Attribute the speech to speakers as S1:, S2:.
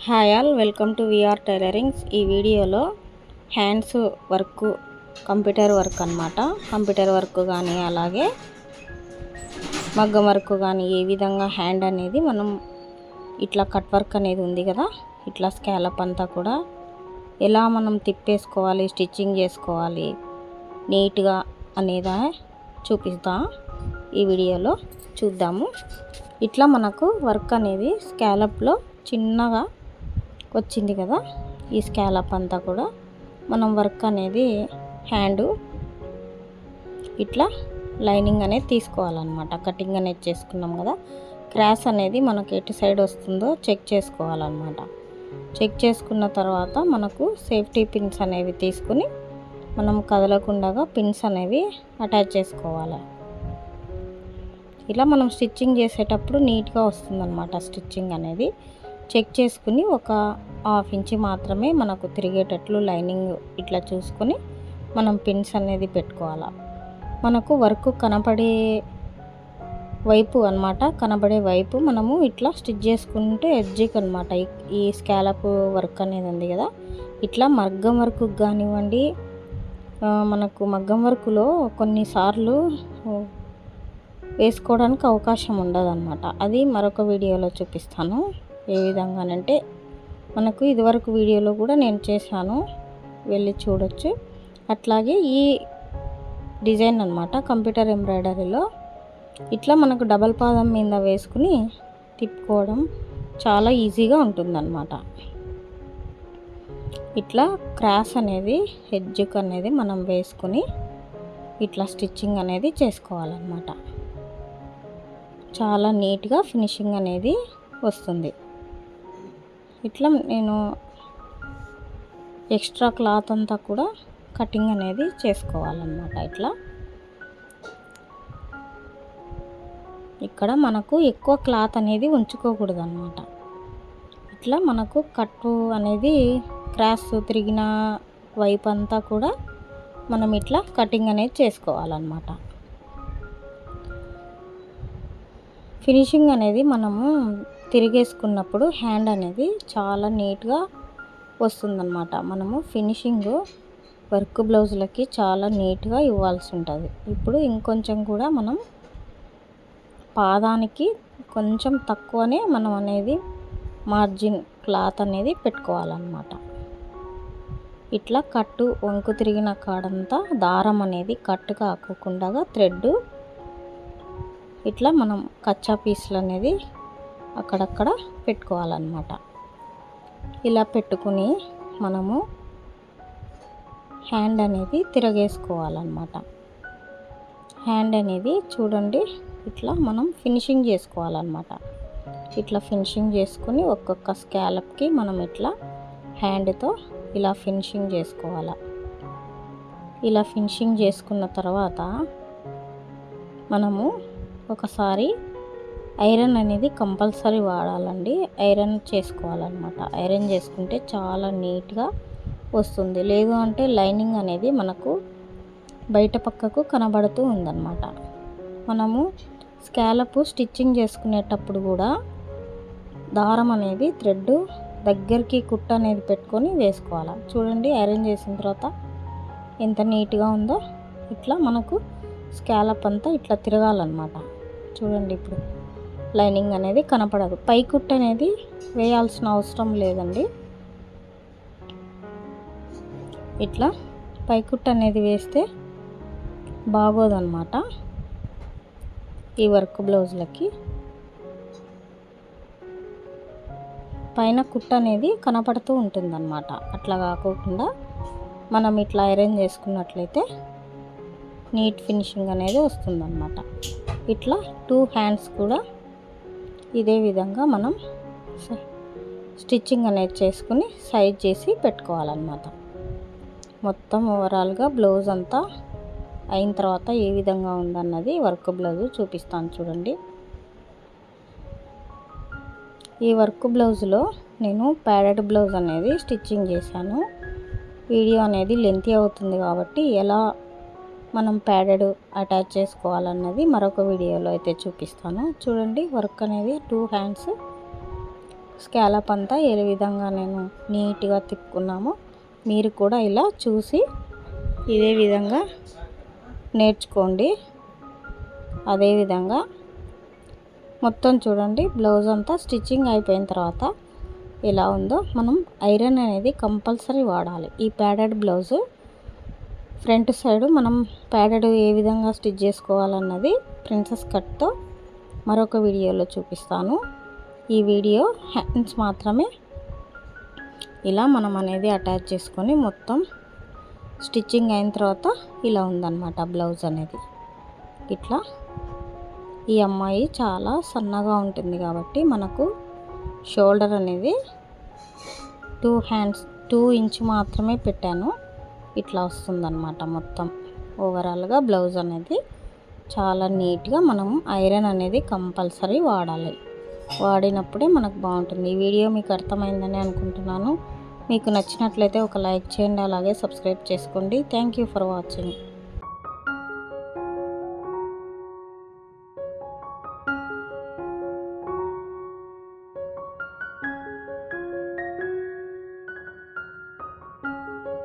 S1: Hi all, welcome to VR tailorings. ఈ వీడియోలో hands work, computer work అన్నమాట. Computer work కానీ అలాగే మగ్గం వర్క్ కానీ ఏ విధంగా హ్యాండ్ అనేది మనం ఇట్లా కట్ వర్క్ అనేది ఉంది కదా, ఇట్లా స్కాలప్ అంతా కూడా ఎలా మనం తిప్పేసుకోవాలి, స్టిచ్చింగ్ చేసుకోవాలి నీట్గా అనేదా చూపిస్తా. ఈ వీడియోలో చూద్దాము. ఇట్లా మనకు వర్క్ అనేది స్కాలప్లో చిన్నగా వచ్చింది కదా, ఈ స్కాలప్ అంతా కూడా మనం వర్క్ అనేది హ్యాండ్ ఇట్లా లైనింగ్ అనేది తీసుకోవాలన్నమాట. కటింగ్ అనేది చేసుకున్నాం కదా, క్రాస్ అనేది మనకు ఎటు సైడ్ వస్తుందో చెక్ చేసుకోవాలన్నమాట. చెక్ చేసుకున్న తర్వాత మనకు సేఫ్టీ పిన్స్ అనేవి తీసుకుని మనం కదలకుండా పిన్స్ అనేవి అటాచ్ చేసుకోవాలి. ఇలా మనం స్టిచ్చింగ్ చేసేటప్పుడు నీట్గా వస్తుందన్నమాట. స్టిచ్చింగ్ అనేది చెక్ చేసుకుని ఒక 1/2 ఇంచ్ మాత్రమే మనకు తిరిగేటట్లు లైనింగ్ ఇట్లా చూసుకొని మనం పిన్స్ అనేది పెట్టుకోవాలి. మనకు వర్క్ కనపడే వైపు అన్నమాట, కనబడే వైపు మనము ఇట్లా స్టిచ్ చేసుకుంటే ఎడ్జిక్ అన్నమాట. ఈ స్కాలప్ వర్క్ అనేది ఉంది కదా, ఇట్లా మగ్గం వర్క్ కానివ్వండి, మనకు మగ్గం వర్క్లో కొన్నిసార్లు వేసుకోవడానికి అవకాశం ఉండదన్నమాట. అది మరొక వీడియోలో చూపిస్తాను ఏ విధంగానంటే. మనకు ఇదివరకు వీడియోలో కూడా నేను చేశాను, వెళ్ళి చూడొచ్చు. అట్లాగే ఈ డిజైన్ అన్నమాట కంప్యూటర్ ఎంబ్రాయిడరీలో ఇట్లా మనకు డబల్ పాదం మీద వేసుకుని తిప్పుకోవడం చాలా ఈజీగా ఉంటుందన్నమాట. ఇట్లా క్రాస్ అనేది ఎడ్జ్కి అనేది మనం వేసుకుని ఇట్లా స్టిచ్చింగ్ అనేది చేసుకోవాలన్నమాట. చాలా నీట్గా ఫినిషింగ్ అనేది వస్తుంది. ఇట్లా నేను ఎక్స్ట్రా క్లాత్ అంతా కూడా కటింగ్ అనేది చేసుకోవాలన్నమాట. ఇట్లా ఇక్కడ మనకు ఎక్కువ క్లాత్ అనేది ఉంచుకోకూడదు అన్నమాట. ఇట్లా మనకు కట్టు అనేది క్రాస్ తిరిగిన వైపు అంతా కూడా మనం ఇట్లా కటింగ్ అనేది చేసుకోవాలన్నమాట. ఫినిషింగ్ అనేది మనము తిరిగేసుకున్నప్పుడు హ్యాండ్ అనేది చాలా నీట్గా వస్తుందన్నమాట. మనము ఫినిషింగ్ వర్క్ బ్లౌజులకి చాలా నీట్గా ఇవ్వాల్సి ఉంటుంది. ఇప్పుడు ఇంకొంచెం కూడా మనం పాదానికి కొంచెం తక్కువనే మనం అనేది మార్జిన్ క్లాత్ అనేది పెట్టుకోవాలన్నమాట. ఇట్లా కట్టు వంకు తిరిగిన కాడంతా దారం అనేది కట్టు కాకుండా థ్రెడ్ ఇట్లా మనం కచ్చా పీసులు అనేది అక్కడక్కడ పెట్టుకోవాలన్నమాట. ఇలా పెట్టుకుని మనము హ్యాండ్ అనేది తిరగేసుకోవాలన్నమాట. హ్యాండ్ అనేది చూడండి ఇట్లా మనం ఫినిషింగ్ చేసుకోవాలన్నమాట. ఇట్లా ఫినిషింగ్ చేసుకుని ఒక్కొక్క స్కాలప్కి మనం ఇట్లా హ్యాండ్తో ఇలా ఫినిషింగ్ చేసుకోవాలి. ఇలా ఫినిషింగ్ చేసుకున్న తర్వాత మనము ఒకసారి ఐరన్ అనేది కంపల్సరీ వాడాలండి. ఐరన్ చేసుకోవాలన్నమాట. ఐరన్ చేసుకుంటే చాలా నీట్గా వస్తుంది. లేదు అంటే లైనింగ్ అనేది మనకు బయట పక్కకు కనబడుతూ ఉందన్నమాట. మనము స్కాలప్ స్టిచ్చింగ్ చేసుకునేటప్పుడు కూడా దారం అనేది థ్రెడ్ దగ్గరికి కుట్ట అనేది పెట్టుకొని వేసుకోవాలి. చూడండి ఐరన్ చేసిన తర్వాత ఎంత నీట్గా ఉందో. ఇట్లా మనకు స్కాలప్ అంతా ఇట్లా తిరగాలన్నమాట. చూడండి ఇప్పుడు లైనింగ్ అనేది కనపడదు. పై కుట్ట అనేది వేయాల్సిన అవసరం లేదండి. ఇట్లా పై కుట్ట అనేది వేస్తే బాగోదన్నమాట. ఈ వర్క్ బ్లౌజులకి పైన కుట్ట అనేది కనపడుతూ ఉంటుందన్నమాట. అట్లా కాకుండా మనం ఇట్లా ఐరన్ చేసుకున్నట్లయితే నీట్ ఫినిషింగ్ అనేది వస్తుందన్నమాట. ఇట్లా 2 హ్యాండ్స్ కూడా ఇదే విధంగా మనం స్టిచ్చింగ్ అనేది చేసుకుని సైజ్ చేసి పెట్టుకోవాలన్నమాట. మొత్తం ఓవరాల్గా బ్లౌజ్ అంతా అయిన తర్వాత ఏ విధంగా ఉందన్నది వర్క్ బ్లౌజ్ చూపిస్తాను చూడండి. ఈ వర్క్ బ్లౌజ్లో నేను ప్యాడెడ్ బ్లౌజ్ అనేది స్టిచ్చింగ్ చేశాను. వీడియో అనేది లెంతీ అవుతుంది కాబట్టి ఎలా మనం ప్యాడెడ్ అటాచ్ చేసుకోవాలన్నది మరొక వీడియోలో అయితే చూపిస్తాను. చూడండి వర్క్ అనేది 2 హ్యాండ్స్ స్కాలప్ అంతా ఏ విధంగా నేను నీట్గా తిప్పుకున్నామో మీరు కూడా ఇలా చూసి ఇదే విధంగా నేర్చుకోండి. అదేవిధంగా మొత్తం చూడండి, బ్లౌజ్ అంతా స్టిచ్చింగ్ అయిపోయిన తర్వాత ఎలా ఉందో మనం ఐరన్ అనేది కంపల్సరీ వాడాలి. ఈ ప్యాడెడ్ బ్లౌజు ఫ్రంట్ సైడ్ మనం ప్యాడెడ్ ఏ విధంగా స్టిచ్ చేసుకోవాలన్నది ప్రిన్సెస్ కట్తో మరొక వీడియోలో చూపిస్తాను. ఈ వీడియో హ్యాండ్స్ మాత్రమే ఇలా మనం అనేది అటాచ్ చేసుకొని మొత్తం స్టిచ్చింగ్ అయిన తర్వాత ఇలా ఉందన్నమాట బ్లౌజ్ అనేది. ఇట్లా ఈ అమ్మాయి చాలా సన్నగా ఉంటుంది కాబట్టి మనకు షోల్డర్ అనేది 2 ఇంచ్ మాత్రమే పెట్టాను. ఇట్లా వస్తుందన్నమాట మొత్తం ఓవరాల్గా బ్లౌజ్ అనేది. చాలా నీట్గా మనం ఐరన్ అనేది కంపల్సరీ వాడాలి. వాడినప్పుడే మనకు బాగుంటుంది. ఈ వీడియో మీకు అర్థమైందని అనుకుంటున్నాను. మీకు నచ్చినట్లయితే ఒక లైక్ చేయండి, అలాగే సబ్స్క్రైబ్ చేసుకోండి. Thank you for watching.